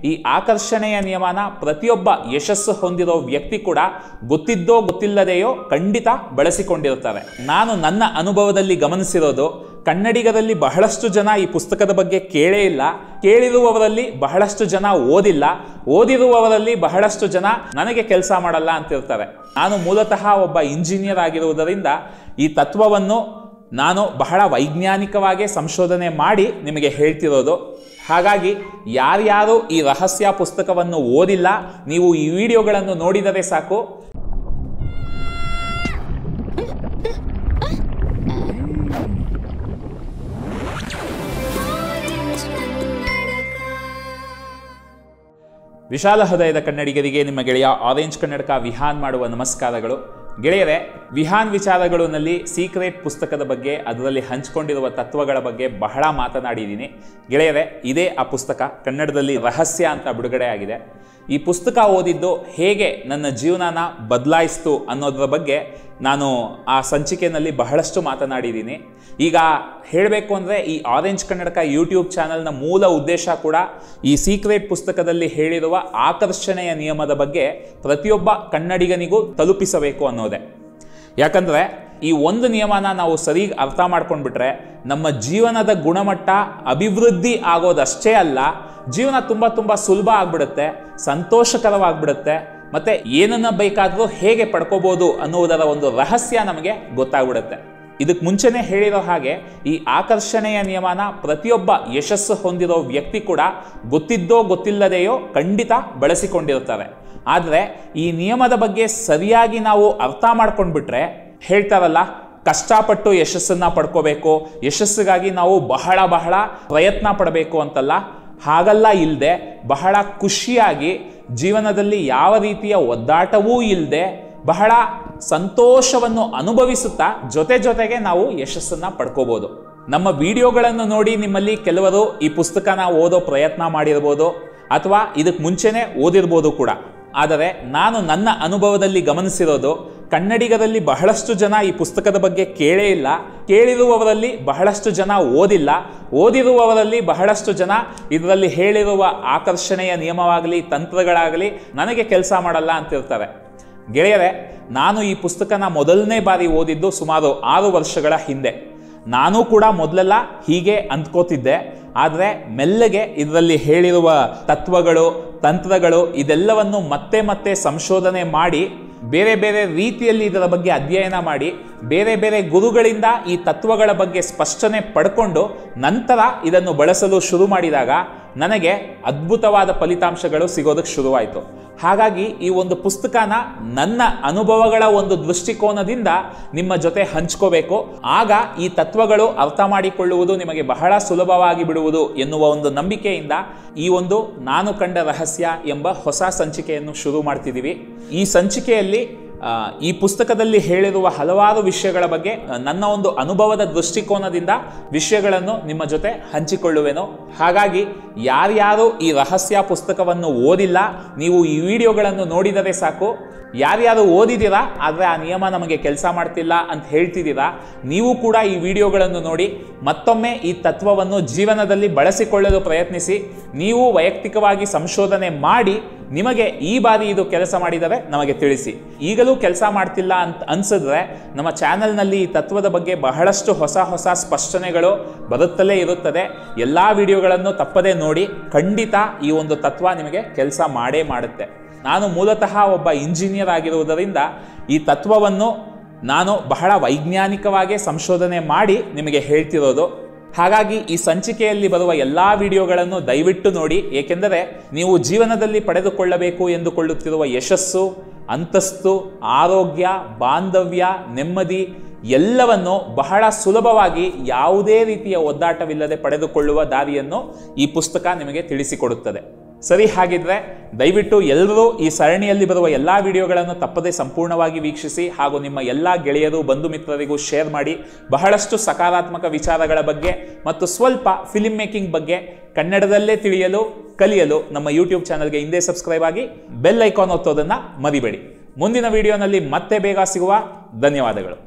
ಈ ಆಕರ್ಷಣೆಯ ನಿಯಮನ ಪ್ರತಿಯೊಬ್ಬ ಯಶಸ್ಸು ಹೊಂದಿರೋ ವ್ಯಕ್ತಿ ಕೂಡ ಗೊತ್ತಿದ್ದೋ ಗೊತ್ತಿಲ್ಲದೆಯೋ ಖಂಡಿತ ಬಳಸಿಕೊಂಡಿರ್ತಾರೆ. ನಾನು ನನ್ನ ಅನುಭವದಲ್ಲಿ ಗಮನಿಸಿರೋದು, ಕನ್ನಡಿಗರಲ್ಲಿ ಬಹಳಷ್ಟು ಜನ ಈ ಪುಸ್ತಕದ ಬಗ್ಗೆ ಕೇಳೇ ಇಲ್ಲ, ಕೇಳಿರುವವರಲ್ಲಿ ಬಹಳಷ್ಟು ಜನ ಓದಿಲ್ಲ, ಓದಿರುವವರಲ್ಲಿ ಬಹಳಷ್ಟು ಜನ ನನಗೆ ಕೆಲಸ ಮಾಡಲ್ಲ ಅಂತಿರ್ತಾರೆ. ನಾನು ಮೂಲತಃ ಒಬ್ಬ ಇಂಜಿನಿಯರ್ ಆಗಿರುವುದರಿಂದ ಈ ತತ್ವವನ್ನು ನಾನು ಬಹಳ ವೈಜ್ಞಾನಿಕವಾಗಿ ಸಂಶೋಧನೆ ಮಾಡಿ ನಿಮಗೆ ಹೇಳ್ತಿರೋದು. ಹಾಗಾಗಿ ಯಾರ್ಯಾರು ಈ ರಹಸ್ಯ ಪುಸ್ತಕವನ್ನು ಓದಿಲ್ಲ, ನೀವು ಈ ವಿಡಿಯೋಗಳನ್ನು ನೋಡಿದರೆ ಸಾಕು. ವಿಶಾಲ ಹೃದಯದ ಕನ್ನಡಿಗರಿಗೆ ನಿಮ್ಮ ಗೆಳೆಯ ಆರೆಂಜ್ ಕನ್ನಡಕ ವಿಹಾನ್ ಮಾಡುವ ನಮಸ್ಕಾರಗಳು. ಗೆಳೆಯರೆ, ವಿಹಾನ್ ವಿಚಾರಗಳಲ್ಲಿ ಸೀಕ್ರೆಟ್ ಪುಸ್ತಕದ ಬಗ್ಗೆ, ಅದರಲ್ಲಿ ಹಂಚಿಕೊಂಡಿರುವ ತತ್ವಗಳ ಬಗ್ಗೆ ಬಹಳ ಮಾತನಾಡಿದ್ದೀನಿ. ಗೆಳೆಯರೆ, ಇದೇ ಆ ಪುಸ್ತಕ, ಕನ್ನಡದಲ್ಲಿ ರಹಸ್ಯ ಅಂತ ಬಿಡುಗಡೆ ಆಗಿದೆ. ಈ ಪುಸ್ತಕ ಓದಿದ್ದು ಹೇಗೆ ನನ್ನ ಜೀವನನ ಬದಲಾಯಿಸ್ತು ಅನ್ನೋದ್ರ ಬಗ್ಗೆ ನಾನು ಆ ಸಂಚಿಕೆಯಲ್ಲಿ ಬಹಳಷ್ಟು ಮಾತನಾಡಿದ್ದೀನಿ. ಈಗ ಹೇಳಬೇಕು ಅಂದರೆ ಈ ಆರೆಂಜ್ ಕನ್ನಡಕ ಯೂಟ್ಯೂಬ್ ಚಾನಲ್ನ ಮೂಲ ಉದ್ದೇಶ ಕೂಡ ಈ ಸೀಕ್ರೆಟ್ ಪುಸ್ತಕದಲ್ಲಿ ಹೇಳಿರುವ ಆಕರ್ಷಣೆಯ ನಿಯಮದ ಬಗ್ಗೆ ಪ್ರತಿಯೊಬ್ಬ ಕನ್ನಡಿಗನಿಗೂ ತಲುಪಿಸಬೇಕು ಅನ್ನೋದೇ. ಯಾಕಂದರೆ ಈ ಒಂದು ನಿಯಮನ ನಾವು ಸರಿ ಅರ್ಥ ಮಾಡ್ಕೊಂಡ್ಬಿಟ್ರೆ ನಮ್ಮ ಜೀವನದ ಗುಣಮಟ್ಟ ಅಭಿವೃದ್ಧಿ ಆಗೋದಷ್ಟೇ ಅಲ್ಲ, ಜೀವನ ತುಂಬ ಸುಲಭ ಆಗ್ಬಿಡುತ್ತೆ, ಸಂತೋಷಕರವಾಗ್ಬಿಡುತ್ತೆ, ಮತ್ತು ಏನನ್ನ ಬೇಕಾದರೂ ಹೇಗೆ ಪಡ್ಕೋಬೋದು ಅನ್ನುವುದರ ಒಂದು ರಹಸ್ಯ ನಮಗೆ ಗೊತ್ತಾಗ್ಬಿಡುತ್ತೆ. ಇದಕ್ಕೆ ಮುಂಚೆನೇ ಹೇಳಿರೋ ಹಾಗೆ ಈ ಆಕರ್ಷಣೆಯ ನಿಯಮನ ಪ್ರತಿಯೊಬ್ಬ ಯಶಸ್ಸು ಹೊಂದಿರೋ ವ್ಯಕ್ತಿ ಕೂಡ ಗೊತ್ತಿದ್ದೋ ಗೊತ್ತಿಲ್ಲದೆಯೋ ಖಂಡಿತ ಬಳಸಿಕೊಂಡಿರ್ತಾರೆ. ಆದರೆ ಈ ನಿಯಮದ ಬಗ್ಗೆ ಸರಿಯಾಗಿ ನಾವು ಅರ್ಥ ಮಾಡ್ಕೊಂಡ್ಬಿಟ್ರೆ, ಹೇಳ್ತಾರಲ್ಲ, ಕಷ್ಟಪಟ್ಟು ಯಶಸ್ಸನ್ನು ಪಡ್ಕೋಬೇಕು, ಯಶಸ್ಸಿಗಾಗಿ ನಾವು ಬಹಳ ಪ್ರಯತ್ನ ಪಡಬೇಕು ಅಂತಲ್ಲ, ಹಾಗಲ್ಲ ಇಲ್ಲದೆ ಬಹಳ ಖುಷಿಯಾಗಿ ಜೀವನದಲ್ಲಿ ಯಾವ ರೀತಿಯ ಒದ್ದಾಟವೂ ಇಲ್ಲದೆ ಬಹಳ ಸಂತೋಷವನ್ನು ಅನುಭವಿಸುತ್ತಾ ಜೊತೆಗೆ ನಾವು ಯಶಸ್ಸನ್ನು ಪಡ್ಕೋಬೋದು. ನಮ್ಮ ವಿಡಿಯೋಗಳನ್ನು ನೋಡಿ ನಿಮ್ಮಲ್ಲಿ ಕೆಲವರು ಈ ಪುಸ್ತಕನ ಓದೋ ಪ್ರಯತ್ನ ಮಾಡಿರ್ಬೋದು, ಅಥವಾ ಇದಕ್ಕೆ ಮುಂಚೆನೇ ಓದಿರ್ಬೋದು ಕೂಡ. ಆದರೆ ನಾನು ನನ್ನ ಅನುಭವದಲ್ಲಿ ಗಮನಿಸಿರೋದು, ಕನ್ನಡಿಗರಲ್ಲಿ ಬಹಳಷ್ಟು ಜನ ಈ ಪುಸ್ತಕದ ಬಗ್ಗೆ ಕೇಳೇ ಇಲ್ಲ, ಕೇಳಿರುವವರಲ್ಲಿ ಬಹಳಷ್ಟು ಜನ ಓದಿಲ್ಲ, ಓದಿರುವವರಲ್ಲಿ ಬಹಳಷ್ಟು ಜನ ಇದರಲ್ಲಿ ಹೇಳಿರುವ ಆಕರ್ಷಣೆಯ ನಿಯಮವಾಗಲಿ ತಂತ್ರಗಳಾಗಲಿ ನನಗೆ ಕೆಲಸ ಮಾಡಲ್ಲ ಅಂತಿರ್ತಾರೆ. ಗೆಳೆಯರೆ, ನಾನು ಈ ಪುಸ್ತಕನ ಮೊದಲನೇ ಬಾರಿ ಓದಿದ್ದು ಸುಮಾರು 6 ವರ್ಷಗಳ ಹಿಂದೆ. ನಾನು ಕೂಡ ಮೊದಲೆಲ್ಲ ಹೀಗೆ ಅಂದ್ಕೋತಿದ್ದೆ. ಆದರೆ ಮೆಲ್ಲಗೆ ಇದರಲ್ಲಿ ಹೇಳಿರುವ ತತ್ವಗಳು, ತಂತ್ರಗಳು ಇದೆಲ್ಲವನ್ನು ಮತ್ತೆ ಸಂಶೋಧನೆ ಮಾಡಿ, ಬೇರೆ ರೀತಿಯಲ್ಲಿ ಇದರ ಬಗ್ಗೆ ಅಧ್ಯಯನ ಮಾಡಿ, ಬೇರೆ ಗುರುಗಳಿಂದ ಈ ತತ್ವಗಳ ಬಗ್ಗೆ ಸ್ಪಷ್ಟನೆ ಪಡ್ಕೊಂಡು ನಂತರ ಇದನ್ನು ಬಳಸಲು ಶುರು ಮಾಡಿದಾಗ ನನಗೆ ಅದ್ಭುತವಾದ ಫಲಿತಾಂಶಗಳು ಸಿಗೋದಕ್ಕೆ ಶುರುವಾಯಿತು. ಹಾಗಾಗಿ ಈ ಒಂದು ಪುಸ್ತಕನ ನನ್ನ ಅನುಭವಗಳ ಒಂದು ದೃಷ್ಟಿಕೋನದಿಂದ ನಿಮ್ಮ ಜೊತೆ ಹಂಚ್ಕೋಬೇಕು. ಆಗ ಈ ತತ್ವಗಳು ಅರ್ಥ ಮಾಡಿಕೊಳ್ಳುವುದು ನಿಮಗೆ ಬಹಳ ಸುಲಭವಾಗಿ ಬಿಡುವುದು ಎನ್ನುವ ಒಂದು ನಂಬಿಕೆಯಿಂದ ಈ ಒಂದು ನಾನು ಕಂಡ ರಹಸ್ಯ ಎಂಬ ಹೊಸ ಸಂಚಿಕೆಯನ್ನು ಶುರು ಮಾಡ್ತಿದ್ದೀವಿ. ಈ ಸಂಚಿಕೆಯಲ್ಲಿ ಈ ಪುಸ್ತಕದಲ್ಲಿ ಹೇಳಿರುವ ಹಲವಾರು ವಿಷಯಗಳ ಬಗ್ಗೆ ನನ್ನ ಒಂದು ಅನುಭವದ ದೃಷ್ಟಿಕೋನದಿಂದ ವಿಷಯಗಳನ್ನು ನಿಮ್ಮ ಜೊತೆ ಹಂಚಿಕೊಳ್ಳುವೆನು. ಹಾಗಾಗಿ ಯಾರ್ಯಾರು ಈ ರಹಸ್ಯ ಪುಸ್ತಕವನ್ನು ಓದಿಲ್ಲ, ನೀವು ಈ ವಿಡಿಯೋಗಳನ್ನು ನೋಡಿದರೆ ಸಾಕು. ಯಾರ್ಯಾರು ಓದಿದ್ದೀರಾ ಆದರೆ ಆ ನಿಯಮ ನಮಗೆ ಕೆಲಸ ಮಾಡ್ತಿಲ್ಲ ಅಂತ ಹೇಳ್ತಿದ್ದೀರಾ, ನೀವು ಕೂಡ ಈ ವಿಡಿಯೋಗಳನ್ನು ನೋಡಿ ಮತ್ತೊಮ್ಮೆ ಈ ತತ್ವವನ್ನು ಜೀವನದಲ್ಲಿ ಬಳಸಿಕೊಳ್ಳಲು ಪ್ರಯತ್ನಿಸಿ. ನೀವು ವೈಯಕ್ತಿಕವಾಗಿ ಸಂಶೋಧನೆ ಮಾಡಿ ನಿಮಗೆ ಈ ಬಾರಿ ಇದು ಕೆಲಸ ಮಾಡಿದರೆ ನಮಗೆ ತಿಳಿಸಿ. ಈಗಲೂ ಕೆಲಸ ಮಾಡ್ತಿಲ್ಲ ಅಂತ ಅನ್ಸಿದ್ರೆ ನಮ್ಮ ಚಾನೆಲ್ನಲ್ಲಿ ಈ ತತ್ವದ ಬಗ್ಗೆ ಬಹಳಷ್ಟು ಹೊಸ ಸ್ಪಷ್ಟನೆಗಳು ಬರುತ್ತಲೇ ಇರುತ್ತದೆ. ಎಲ್ಲ ವಿಡಿಯೋಗಳನ್ನು ತಪ್ಪದೇ ನೋಡಿ, ಖಂಡಿತ ಈ ಒಂದು ತತ್ವ ನಿಮಗೆ ಕೆಲಸ ಮಾಡೇ ಮಾಡುತ್ತೆ. ನಾನು ಮೂಲತಃ ಒಬ್ಬ ಇಂಜಿನಿಯರ್ ಆಗಿರುವುದರಿಂದ ಈ ತತ್ವವನ್ನು ನಾನು ಬಹಳ ವೈಜ್ಞಾನಿಕವಾಗಿ ಸಂಶೋಧನೆ ಮಾಡಿ ನಿಮಗೆ ಹೇಳ್ತಿರೋದು. ಹಾಗಾಗಿ ಈ ಸಂಚಿಕೆಯಲ್ಲಿ ಬರುವ ಎಲ್ಲ ವಿಡಿಯೋಗಳನ್ನು ದಯವಿಟ್ಟು ನೋಡಿ, ಏಕೆಂದರೆ ನೀವು ಜೀವನದಲ್ಲಿ ಪಡೆದುಕೊಳ್ಳಬೇಕು ಎಂದುಕೊಳ್ಳುತ್ತಿರುವ ಯಶಸ್ಸು, ಅಂತಸ್ತು, ಆರೋಗ್ಯ, ಬಾಂಧವ್ಯ, ನೆಮ್ಮದಿ ಎಲ್ಲವನ್ನು ಬಹಳ ಸುಲಭವಾಗಿ ಯಾವುದೇ ರೀತಿಯ ಒದ್ದಾಟವಿಲ್ಲದೆ ಪಡೆದುಕೊಳ್ಳುವ ದಾರಿಯನ್ನು ಈ ಪುಸ್ತಕ ನಿಮಗೆ ತಿಳಿಸಿಕೊಡುತ್ತದೆ. ಸರಿ, ಹಾಗಿದ್ರೆ ದಯವಿಟ್ಟು ಎಲ್ಲರೂ ಈ ಸರಣಿಯಲ್ಲಿ ಬರುವ ಎಲ್ಲ ವಿಡಿಯೋಗಳನ್ನು ತಪ್ಪದೆ ಸಂಪೂರ್ಣವಾಗಿ ವೀಕ್ಷಿಸಿ, ಹಾಗೂ ನಿಮ್ಮ ಎಲ್ಲ ಗೆಳೆಯರು, ಬಂಧು ಮಿತ್ರರಿಗೂ ಶೇರ್ ಮಾಡಿ. ಬಹಳಷ್ಟು ಸಕಾರಾತ್ಮಕ ವಿಚಾರಗಳ ಬಗ್ಗೆ ಮತ್ತು ಸ್ವಲ್ಪ ಫಿಲ್ಮ್ ಮೇಕಿಂಗ್ ಬಗ್ಗೆ ಕನ್ನಡದಲ್ಲೇ ತಿಳಿಯಲು, ಕಲಿಯಲು ನಮ್ಮ ಯೂಟ್ಯೂಬ್ ಚಾನಲ್ಗೆ ಹಿಂದೆ ಸಬ್ಸ್ಕ್ರೈಬ್ ಆಗಿ ಬೆಲ್ ಐಕಾನ್ ಒತ್ತೋದನ್ನು ಮರಿಬೇಡಿ. ಮುಂದಿನ ವಿಡಿಯೋನಲ್ಲಿ ಮತ್ತೆ ಬೇಗ ಸಿಗುವ. ಧನ್ಯವಾದಗಳು.